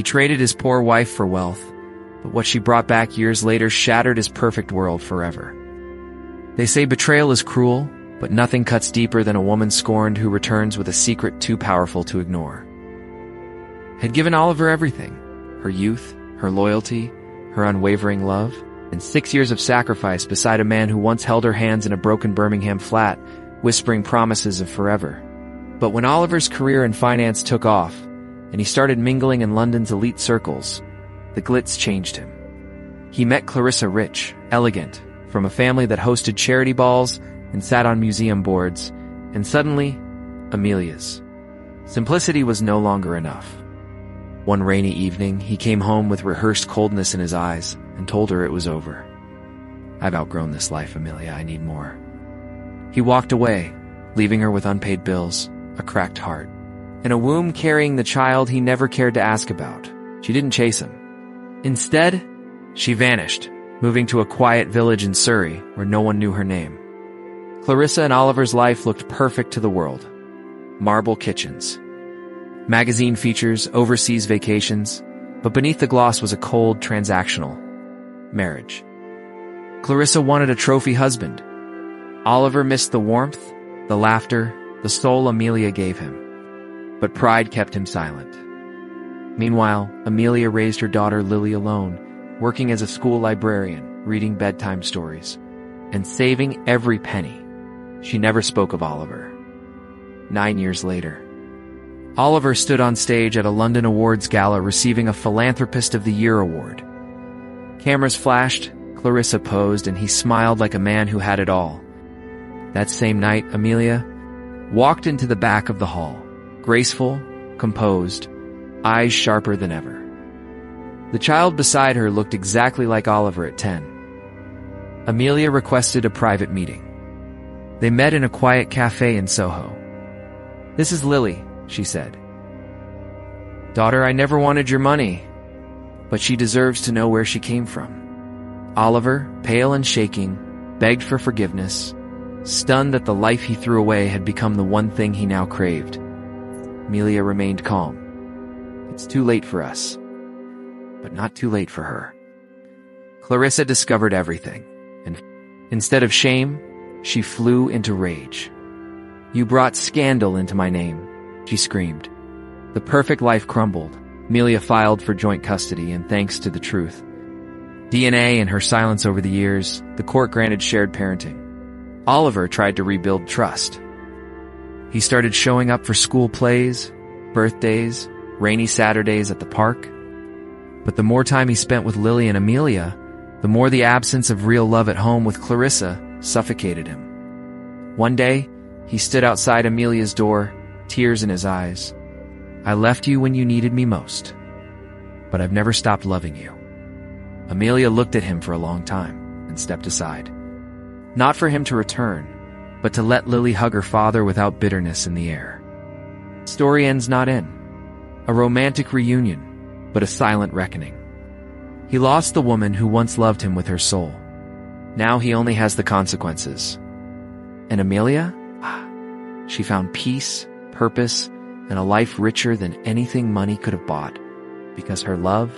traded his poor wife for wealth, but what she brought back years later shattered his perfect world forever. They say betrayal is cruel, but nothing cuts deeper than a woman scorned who returns with a secret too powerful to ignore. Had given Oliver everything: her youth, her loyalty, her unwavering love, and 6 years of sacrifice beside a man who once held her hands in a broken Birmingham flat, whispering promises of forever. But when Oliver's career in finance took off, and he started mingling in London's elite circles, the glitz changed him. He met Clarissa Rich, elegant, from a family that hosted charity balls and sat on museum boards, and suddenly, Amelia's. Simplicity was no longer enough. One rainy evening, he came home with rehearsed coldness in his eyes and told her it was over. "I've outgrown this life, Amelia. I need more." He walked away, leaving her with unpaid bills, a cracked heart, and a womb carrying the child he never cared to ask about. She didn't chase him. Instead, she vanished, moving to a quiet village in Surrey where no one knew her name. Clarissa and Oliver's life looked perfect to the world. Marble kitchens, magazine features, overseas vacations, but beneath the gloss was a cold, transactional marriage. Clarissa wanted a trophy husband. Oliver missed the warmth, the laughter, the soul Amelia gave him. But pride kept him silent. Meanwhile, Amelia raised her daughter Lily alone, working as a school librarian, reading bedtime stories, and saving every penny. She never spoke of Oliver. 9 years later, Oliver stood on stage at a London Awards gala receiving a Philanthropist of the Year award. Cameras flashed, Clarissa posed, and he smiled like a man who had it all. That same night, Amelia walked into the back of the hall, graceful, composed, eyes sharper than ever. The child beside her looked exactly like Oliver at 10. Amelia requested a private meeting. They met in a quiet cafe in Soho. "This is Lily," she said. "Daughter, I never wanted your money, but she deserves to know where she came from." Oliver, pale and shaking, begged for forgiveness, stunned that the life he threw away had become the one thing he now craved. Amelia remained calm. "It's too late for us." But not too late for her. Clarissa discovered everything, and instead of shame, she flew into rage. "You brought scandal into my name," she screamed. The perfect life crumbled. Amelia filed for joint custody, and thanks to the truth, DNA and her silence over the years, the court granted shared parenting. Oliver tried to rebuild trust. He started showing up for school plays, birthdays, rainy Saturdays at the park. But the more time he spent with Lily and Amelia, the more the absence of real love at home with Clarissa suffocated him. One day, he stood outside Amelia's door, tears in his eyes. "I left you when you needed me most, but I've never stopped loving you." Amelia looked at him for a long time and stepped aside. Not for him to return, but to let Lily hug her father without bitterness in the air. Story ends not in a romantic reunion, but a silent reckoning. He lost the woman who once loved him with her soul. Now he only has the consequences. And Amelia? She found peace, purpose, and a life richer than anything money could have bought, because her love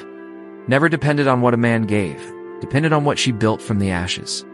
never depended on what a man gave, depended on what she built from the ashes.